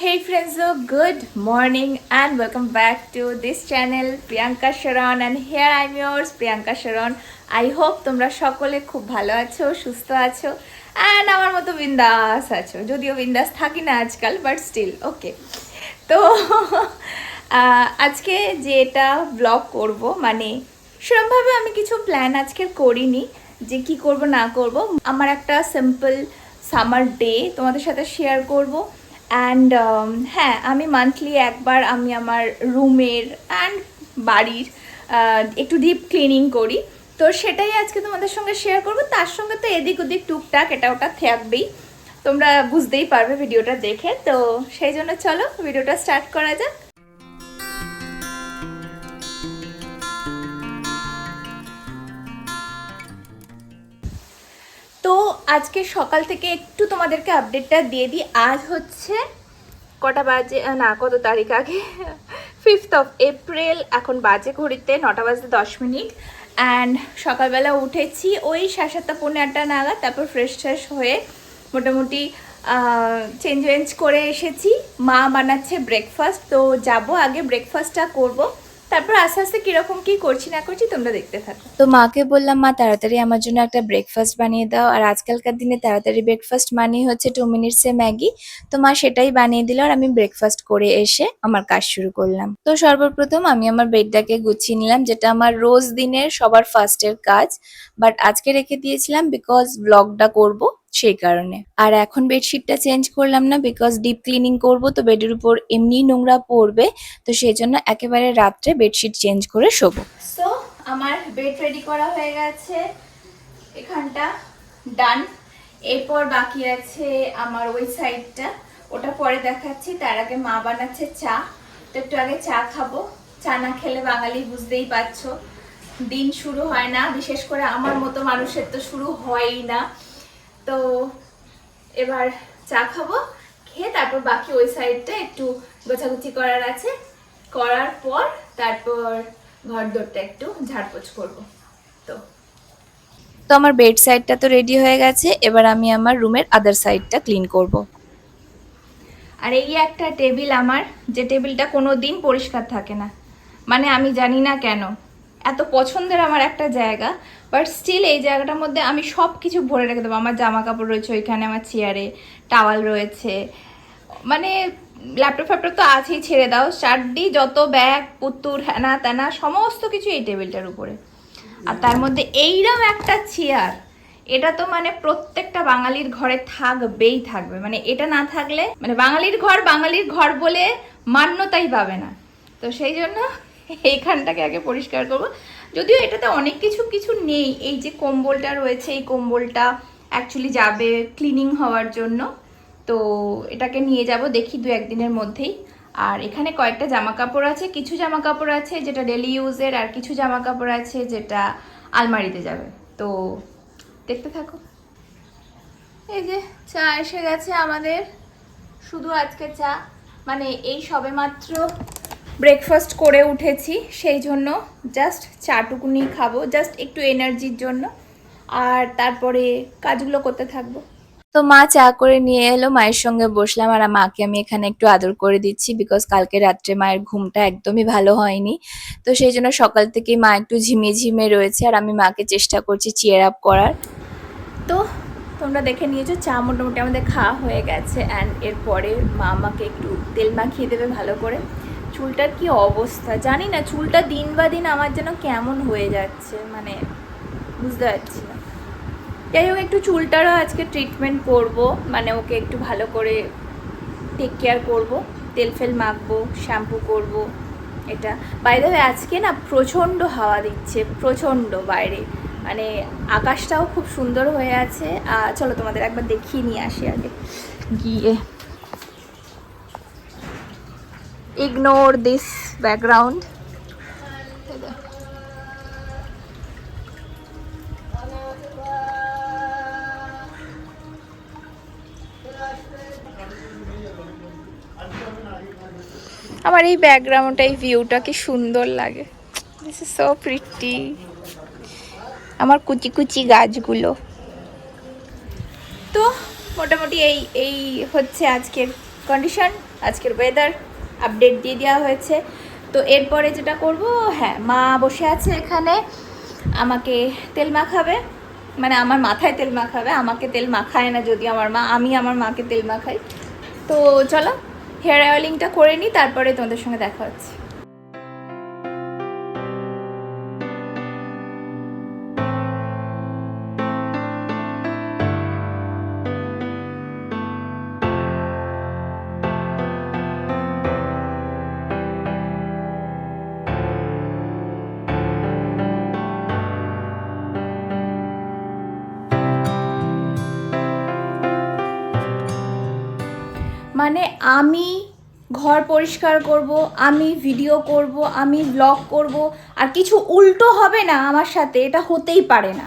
Hey friends, so good morning and welcome back to this channel Priyanka Sharon and here I'm yours Priyanka Sharon. I hope তোমরা সকলে খুব ভালো আছো, সুস্থ আছো and আমার মতো বিন্দাস আছো। যদিও বিন্দাস থাকি না আজকাল বাট স্টিল ওকে। তো আজকে যেটা ব্লগ করব মানে সেরকমভাবে আমি কিছু প্ল্যান আজকে করিনি যে কি করব না করব। আমার একটা সিম্পল সামার ডে তোমাদের সাথে শেয়ার করব। অ্যান্ড হ্যাঁ, আমি মান্থলি একবার আমি আমার রুমের অ্যান্ড বাড়ির একটু ডিপ ক্লিনিং করি, তো সেটাই আজকে তোমাদের সঙ্গে শেয়ার করব। তার সঙ্গে তো এদিক ওদিক টুকটাক এটা ওটা থাকবেই, তোমরা বুঝতেই পারবে ভিডিওটা দেখে। তো সেই জন্য চলো ভিডিওটা স্টার্ট করা যাক। তো আজকে সকাল থেকে একটু তোমাদেরকে আপডেটটা দিয়ে দিই। আজ হচ্ছে কটা বাজে না, কত তারিখ আগে 5th of April। এখন বাজে ঘড়িতে 9টা বাজতে 10 মিনিট। অ্যান্ড সকালবেলা উঠেছি ওই 7:30 পৌনে 8টা নাগাদ। তারপর ফ্রেশ ট্রেশ হয়ে মোটামুটি চেঞ্জ করে এসেছি। মা বানাচ্ছে ব্রেকফাস্ট, তো যাব আগে ব্রেকফাস্টটা করব, তারপর আস্তে আস্তে কিরকম কি করছি না করছি তোমরা দেখতে থাকো। তো মাকে বললাম, মা তাড়াতাড়ি আমার জন্য একটা ব্রেকফাস্ট বানিয়ে দাও। আর আজকালকার দিনে তাড়াতাড়ি ব্রেকফাস্ট মানেই হচ্ছে 2 মিনিটসে ম্যাগি। তো মা সেটাই বানিয়ে দিল আর আমি ব্রেকফাস্ট করে এসে আমার কাজ শুরু করলাম। তো সর্বপ্রথম আমি আমার বেডটাকে গুছিয়ে নিলাম, যেটা আমার রোজ দিনের সবার ফার্স্টের কাজ, বাট আজকে রেখে দিয়েছিলাম বিকজ ব্লগটা করব সেই কারণে। আর এখন বেডশিটটা চেঞ্জ করলাম না বিকজ ডিপ ক্লিনিং করব, তো বেডের উপর এমনি নোংরা পড়বে, তো সেই জন্য একেবারে রাত্রে বেডশিট চেঞ্জ করে শোবো। সো আমার বেড রেডি করা হয়ে গেছে, এখানটা ডান। এরপর বাকি আছে আমার ওই সাইডটা, ওটা পরে দেখাচ্ছি। তার আগে মা বানাচ্ছে চা, তো একটু আগে চা খাবো। চা না খেলে বাঙালি বুঝতেই পারছো দিন শুরু হয় না, বিশেষ করে আমার মতো মানুষের তো শুরু হয়ই না। তো এবার চা খাবো, খেয়ে তারপর বাকি ওই সাইডটা একটু গোছাগুছি করার আছে, করার পর তারপর ঘর দোরটা একটু ঝাড়পোছ করবো। তো তো আমার বেড সাইডটা তো রেডি হয়ে গেছে, এবার আমি আমার রুমের আদার সাইডটা ক্লিন করব। আর এই একটা টেবিল আমার, যে টেবিলটা কোনো দিন পরিষ্কার থাকে না, মানে আমি জানি না কেন, এত পছন্দের আমার একটা জায়গা, বাট স্টিল এই জায়গাটার মধ্যে আমি সব কিছু ভরে রেখে দেবো। আমার জামা কাপড় রয়েছে ওইখানে, আমার চেয়ারে টাওয়াল রয়েছে, মানে ল্যাপটপ ফ্যাপটপ তো আছেই, ছেড়ে দাও, চারডি যত ব্যাগ পুতুর হ্যানা ত্যানা সমস্ত কিছু এই টেবিলটার উপরে। আর তার মধ্যে এইরকম একটা চেয়ার, এটা তো মানে প্রত্যেকটা বাঙালির ঘরে থাকবেই থাকবে, মানে এটা না থাকলে মানে বাঙালির ঘর বলে মান্যতাই পাবে না। তো সেই জন্য এইখানটাকে আগে পরিষ্কার করব। যদিও এটাতে অনেক কিছু নেই, এই যে কম্বলটা রয়েছে, এই কম্বলটা অ্যাকচুয়ালি যাবে ক্লিনিং হওয়ার জন্য, তো এটাকে নিয়ে যাব দেখি 2-1 দিনের মধ্যেই। আর এখানে কয়েকটা জামা কাপড় আছে, কিছু জামা কাপড় আছে যেটা ডেলি ইউজের, আর কিছু জামা কাপড় আছে যেটা আলমারিতে যাবে। তো দেখতে থাকো। এই যে চা এসে গেছে আমাদের, শুধু আজকে চা, মানে এই সবেমাত্র ব্রেকফাস্ট করে উঠেছি, সেই জন্য জাস্ট চাটুকুনি খাবো, জাস্ট একটু এনার্জির জন্য, আর তারপরে কাজগুলো করতে থাকবো। তো মা চা করে নিয়ে এলো, মায়ের সঙ্গে বসলাম, আর মাকে আমি এখানে একটু আদর করে দিচ্ছি বিকজ কালকে রাত্রে মায়ের ঘুমটা একদমই ভালো হয়নি, তো সেই জন্য সকাল থেকেই মা একটু ঝিমিয়ে রয়েছে, আর আমি মাকে চেষ্টা করছি চিয়ার আপ করার। তো তোমরা দেখে নিয়েছো চা মোটামুটি আমাদের খাওয়া হয়ে গেছে, অ্যান্ড এরপরে মা আমাকে একটু তেল মাখিয়ে দেবে ভালো করে। চুলটার কি অবস্থা জানি না, চুলটা দিন বা দিন আমার যেন কেমন হয়ে যাচ্ছে, মানে বুঝতে পারছি না। যাই হোক, একটু চুলটারও আজকে ট্রিটমেন্ট করব, মানে ওকে একটু ভালো করে টেক কেয়ার করব, তেল ফেল মাখবো, শ্যাম্পু করব। এটা বাইরে আজকে না প্রচণ্ড হাওয়া দিচ্ছে, প্রচণ্ড বাইরে, মানে আকাশটাও খুব সুন্দর হয়ে আছে। চলো তোমাদের একবার দেখিয়ে নিয়ে আসি আগে গিয়ে। Ignore this background. আমার এই ব্যাকগ্রাউন্ডটা, এই ভিউটা কি সুন্দর লাগে, দিস ইজ সো প্রিটি। আমার কুচি কুচি গাছগুলো। তো মোটামুটি এই হচ্ছে আজকের কন্ডিশন, আজকের ওয়েদার আপডেট দিয়ে দেওয়া হয়েছে। তো এরপরে যেটা করব, হ্যাঁ মা বসে আছে এখানে, আমাকে তেল মাখাবে, মানে আমার মাথায় তেল মাখাবে, আমাকে তেল মাখায় না যদি আমার মা, আমি আমার মাকে তেল মাখাই। তো চলো হেয়ার অয়েলিংটা করে নিই, তারপরে তোমাদের সঙ্গে দেখা হচ্ছে। মানে আমি ঘর পরিষ্কার করব, আমি ভিডিও করব, আমি ব্লগ করব, আর কিছু উল্টো হবে না আমার সাথে, এটা হতেই পারে না।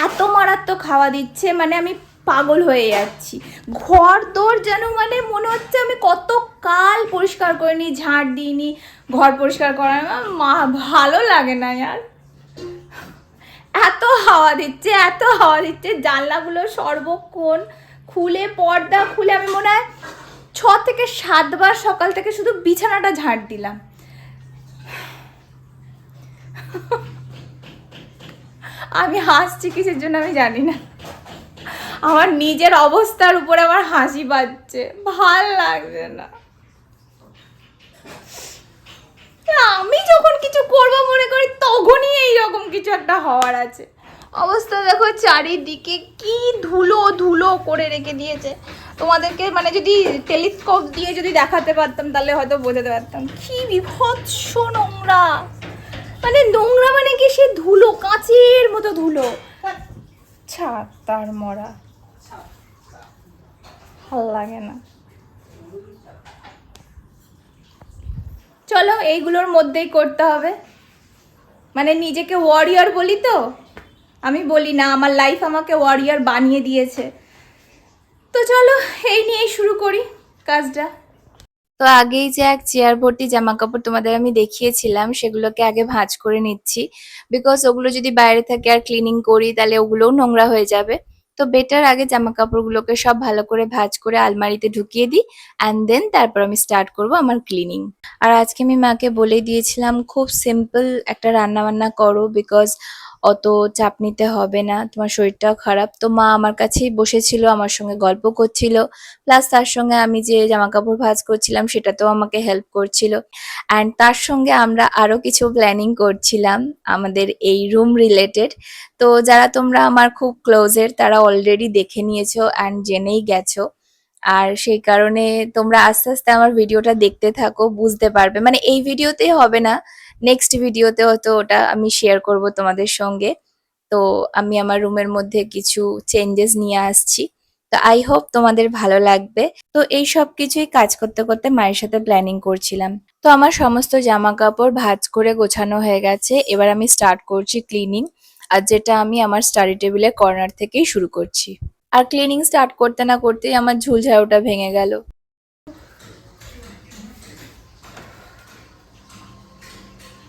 এত মারাত্মক খাওয়া দিচ্ছে, মানে আমি পাগল হয়ে যাচ্ছি। ঘর তোর যেন মানে মনে হচ্ছে আমি কত কাল পরিষ্কার করিনি, ঝাড় দিইনি, ঘর পরিষ্কার করা মা ভালো লাগে না ইয়ার। এত হাওয়া দিচ্ছে, এত হাওয়া দিচ্ছে, জানলাগুলো সর্বক্ষণ খুলে, পর্দা খুলে আমি মনে হয় 6 থেকে 7 বার সকাল থেকে শুধু বিছানাটা ঝাড় দিলাম। আমি হাসছি কিসের জন্য আমি জানি না, আমার নিজের অবস্থার উপরে আমার হাসি পাচ্ছে, ভাল লাগছে না। আমি যখন কিছু করব মনে করি তখনই এইরকম কিছু একটা হওয়ার আছে। অবস্থা দেখো, চারিদিকে কি ধুলো ধুলো করে রেখে দিয়েছে। তোমাদেরকে মানে যদি টেলিস্কোপ দিয়ে যদি দেখাতে পারতাম তাহলে হয়তো বোঝাতে পারতাম কি বিভৎস নোংরা। মানে নোংরা মানে কি, সে ধুলো, কাঁচের মতো ধুলো, ছাতার মরা, ভাল লাগে না। চলো এইগুলোর মধ্যেই করতে হবে, মানে নিজেকে ওয়ারিয়র বলি তো, আমি বলি না, আমার লাইফ আমাকে ওয়ারিয়র বানিয়ে দিয়েছে। তো চলো এই নিয়েই শুরু করি কাজটা। তো আগেই যে এক চেয়ার ভর্তি জামা কাপড় তোমাদের আমি দেখিয়েছিলাম, সেগুলোকে আগে ভাঁজ করে নিচ্ছি, বিকজ ওগুলো যদি বাইরে থেকে আর ক্লিনিং করি তাহলে ওগুলোও নোংরা হয়ে যাবে। তো বেটার আগে জামা কাপড়গুলোকে সব ভালো করে ভাঁজ করে আলমারিতে ঢুকিয়ে দিই, অ্যান্ড দেন তারপর আমি স্টার্ট করব আমার ক্লিনিং। আর আজকে আমি মাকে বলে দিয়েছিলাম খুব সিম্পল একটা রান্না বান্না করো, বিকজ অত চাপ নিতে হবে না, তোমার শরীরটাও খারাপ। তো মা আমার কাছেই বসেছিল, আমার সঙ্গে গল্প করছিল, প্লাস তার সঙ্গে আমি যে জামা কাপড় ভাঁজ করছিলাম সেটাতেও আমাকে হেল্প করছিল। অ্যান্ড তার সঙ্গে আমরা আরো কিছু প্ল্যানিং করছিলাম আমাদের এই রুম রিলেটেড। তো যারা তোমরা আমার খুব ক্লোজের তারা অলরেডি দেখে নিয়েছো অ্যান্ড জেনেই গেছো। আর সেই কারণে তোমরা আস্তে আস্তে আমার ভিডিওটা দেখতে থাকো, বুঝতে পারবে। মানে এই ভিডিওতেই হবে না, নেক্সট ভিডিওতে হয়তো ওটা আমি শেয়ার করব তোমাদের সঙ্গে। তো আমি আমার রুমের মধ্যে কিছু চেঞ্জেস নিয়ে আসছি, তো আই হোপ তোমাদের ভালো লাগবে। তো এই সব কিছুই কাজ করতে করতে মায়ের সাথে প্ল্যানিং করছিলাম। তো আমার সমস্ত জামা কাপড় ভাঁজ করে গোছানো হয়ে গেছে, এবার আমি স্টার্ট করছি ক্লিনিং, আর যেটা আমি আমার স্টাডি টেবিলের কর্নার থেকেই শুরু করছি। আর ক্লিনিং স্টার্ট করতে না করতেই আমার ঝুল ঝাড়ুটা ভেঙে গেল।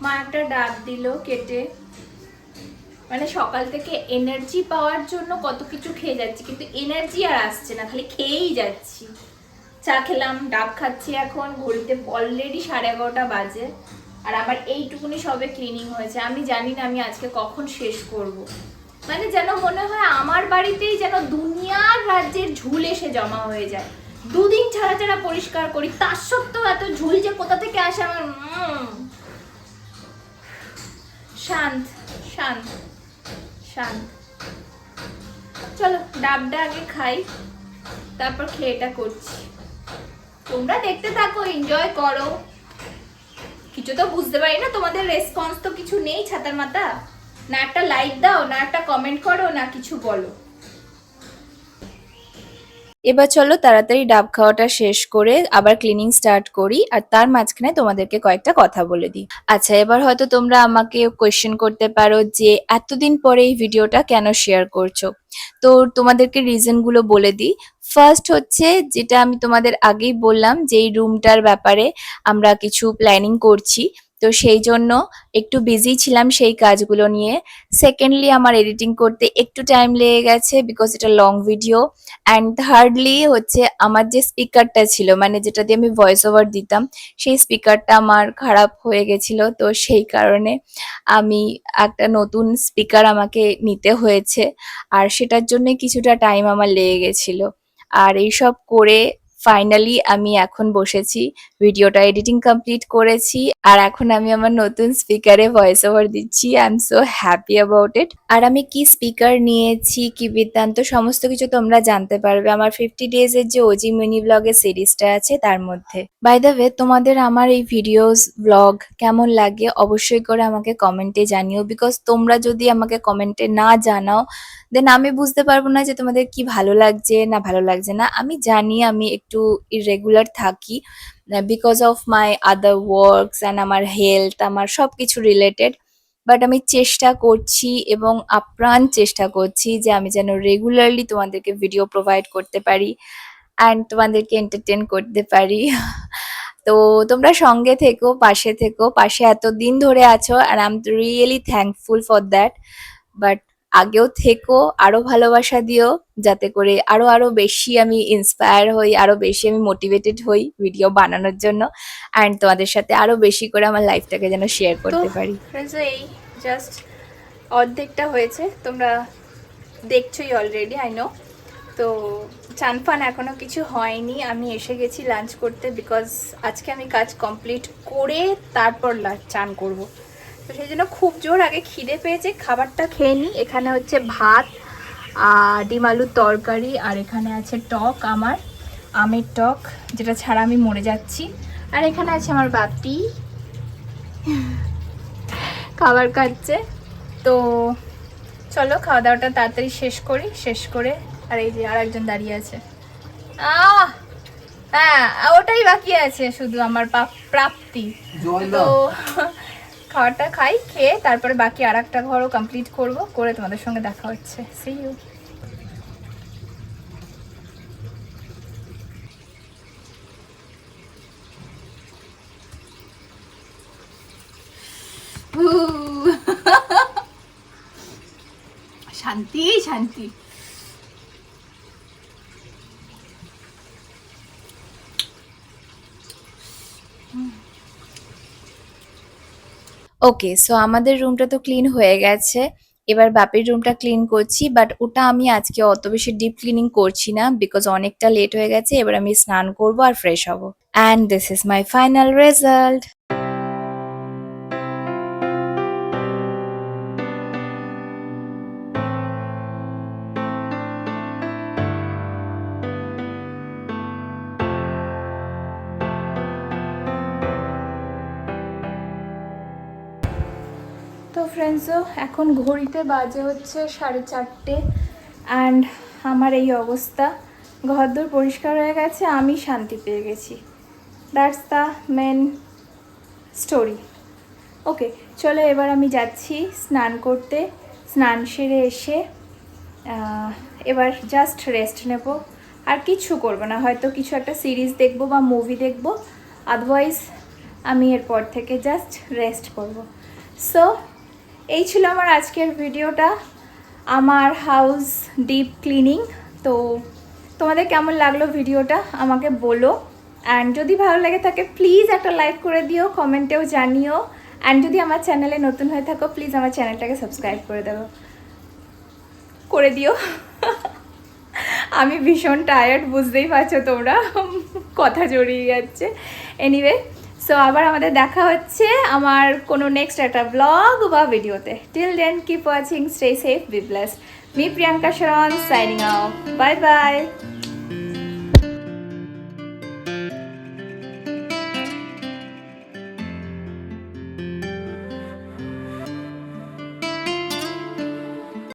মা একটা ডাব দিল কেটে, মানে সকাল থেকে এনার্জি পাওয়ার জন্য কত কিছু খেয়ে যাচ্ছি, কিন্তু এনার্জি আর আসছে না, খালি খেয়েই যাচ্ছি। চা খেলাম, ডাব খাচ্ছি, এখন ঘড়িতে অলরেডি 11:30 বাজে, আর আমার এইটুকুনি সবে ক্লিনিং হয়েছে। আমি জানি না আমি আজকে কখন শেষ করব। মানে যেন মনে হয় আমার বাড়িতেই যেন দুনিয়ার রাজ্যের ঝুল এসে জমা হয়ে যায়। 2 দিন ছাড়া ছাড়া পরিষ্কার করি, তার সত্ত্বেও এত ঝুল যে কোথা থেকে আসে আমার শান্ত শান্ত শান্ত। চলো ডাবটা আগে খাই, তারপর খেয়েটা করছি। তোমরা দেখতে থাকো, এনজয় করো। কিছু তো বুঝতে পারি না, তোমাদের রেসপন্স তো কিছু নেই ছাতার মাথা, না একটা লাইক দাও, না একটা কমেন্ট করো, না কিছু বলো। এবার চলো তাড়াতাড়ি ডাব খাওয়াটা শেষ করে আবার ক্লিনিং স্টার্ট করি, আর তার মাঝখানে তোমাদেরকে কয়েকটা কথা বলে দিই। আচ্ছা, এবার হয়তো তোমরা আমাকে কোয়েশ্চেন করতে পারো যে এতদিন পরে এই ভিডিওটা কেন শেয়ার করছো। তো তোমাদেরকে রিজন গুলো বলে দিই। ফার্স্ট হচ্ছে, যেটা আমি তোমাদের আগেই বললাম যে এই রুমটার ব্যাপারে আমরা কিছু প্ল্যানিং করছি। তো সেই জন্য একটু বিজি ছিলাম সেই কাজগুলো নিয়ে। সেকেন্ডলি আমার এডিটিং করতে একটু টাইম লেগে গেছে বিকজ এটা লং ভিডিও। অ্যান্ড থার্ডলি হচ্ছে আমার যে স্পিকারটা ছিল, মানে যেটা দিয়ে আমি ভয়েস ওভার দিতাম, সেই স্পিকারটা আমার খারাপ হয়ে গেছিল। তো সেই কারণে আমি একটা নতুন স্পিকার আমাকে নিতে হয়েছে, আর সেটার জন্য কিছুটা টাইম আমার লেগে গেছিল। আর এইসব করে ফাইনালি আমি এখন বসেছি, ভিডিওটা এডিটিং কমপ্লিট করেছি, আর এখন আমি আমার নতুন স্পিকারে ভয়েস ওভার দিচ্ছি। I am so happy about it. আর আমি কি স্পিকার নিয়েছি, কি বৃত্তান্ত, সমস্ত কিছু তোমরা জানতে পারবে আমার 50 ডেজ এর যে ওজি মিনি ব্লগের সিরিজটা আছে তার মধ্যে। বাই দ্য ওয়ে, তোমাদের আমার এই ভিডিওস ব্লগ কেমন লাগে অবশ্যই করে আমাকে কমেন্টে জানিও, বিকজ তোমরা যদি আমাকে কমেন্টে না জানাও দেন আমি বুঝতে পারবো না যে তোমাদের কি ভালো লাগছে না ভালো লাগছে না। আমি জানি আমি একটু ইররেগুলার থাকি because of my other works and আমার হেলথ, আমার সব কিছু রিলেটেড, বাট আমি চেষ্টা করছি এবং আপ্রাণ চেষ্টা করছি যে আমি যেন রেগুলারলি তোমাদেরকে ভিডিও প্রোভাইড করতে পারি অ্যান্ড তোমাদেরকে এন্টারটেন করতে পারি। তো তোমরা সঙ্গে থেকো, পাশে থেকো, পাশে এতদিন ধরে আছো, আর I am really thankful for that. But আগেও থেকো, আরো ভালোবাসা দিও, যাতে করে আরো আরো বেশি আমি ইন্সপায়ার হই, আরো বেশি আমি মোটিভেটেড হই ভিডিও বানানোর জন্য, অ্যান্ড তোমাদের সাথে আরো বেশি করে আমার লাইফটাকে যেন শেয়ার করতে পারি। এই জাস্ট অর্ধেকটা হয়েছে, তোমরা দেখছোই অলরেডি, আই নো। তো চান ফান এখনো কিছু হয়নি, আমি এসে গেছি লাঞ্চ করতে বিকজ আজকে আমি কাজ কমপ্লিট করে তারপর চান করব। তো সেই জন্য খুব জোর আগে খিদে পেয়েছে, খাবারটা খেয়ে নিই। এখানে হচ্ছে ভাত, ডিম আলুর তরকারি, আর এখানে আছে টক, আমার আমের টক, যেটা ছাড়া আমি মরে যাচ্ছি। আর এখানে আছে আমার বাপি খাবার খাচ্ছে। তো চলো খাওয়া দাওয়াটা তাড়াতাড়ি শেষ করি, শেষ করে, আর এই যে আর একজন দাঁড়িয়ে আছে, হ্যাঁ ওটাই বাকি আছে শুধু আমার প্রাপ্তি। তো খাবারটা খাই, খেয়ে তারপরে বাকি আর একটা ঘরও কমপ্লিট করব, করে তোমাদের সঙ্গে দেখা হচ্ছে। See you. শান্তি শান্তি। ওকে, সো আমাদের রুমটা তো ক্লিন হয়ে গেছে, এবার বাপির রুমটা ক্লিন করছি, বাট ওটা আমি আজকে অত বেশি ডিপ ক্লিনিং করছি না বিকজ অনেকটা লেট হয়ে গেছে। এবার আমি স্নান করব আর ফ্রেশ হব, and this is my final result. তো ফ্রেন্ডসও এখন ঘড়িতে বাজে হচ্ছে 4:30, অ্যান্ড আমার এই অবস্থা। ঘরদোর পরিষ্কার হয়ে গেছে, আমি শান্তি পেয়ে গেছি। That's the main story. Okay চলো, এবার আমি যাচ্ছি স্নান করতে। স্নান সেরে এসে এবার জাস্ট রেস্ট নেব, আর কিছু করব না, হয়তো কিছু একটা সিরিজ দেখব বা মুভি দেখব, আদারওয়াইজ আমি এরপর থেকে জাস্ট রেস্ট করব। সো এই ছিল আমার আজকের ভিডিওটা, আমার হাউস ডিপ ক্লিনিং। তো তোমাদের কেমন লাগলো ভিডিওটা আমাকে বলো, অ্যান্ড যদি ভালো লাগে থাকে প্লিজ একটা লাইক করে দিও, কমেন্টেও জানিও, অ্যান্ড যদি আমার চ্যানেলে নতুন হয়ে থাকো প্লিজ আমার চ্যানেলটাকে সাবস্ক্রাইব করে দিও। আমি ভীষণ টায়ার্ড, বুঝতেই পারছো তোমরা, কথা জড়িয়ে যাচ্ছে। এনিওয়ে, সো আবার আমাদের দেখা হচ্ছে আমার কোনো নেক্সট একটা ব্লগ বা ভিডিওতে। Till then keep watching, stay safe, be blessed. Me Priyanka Sharan signing of, bye bye.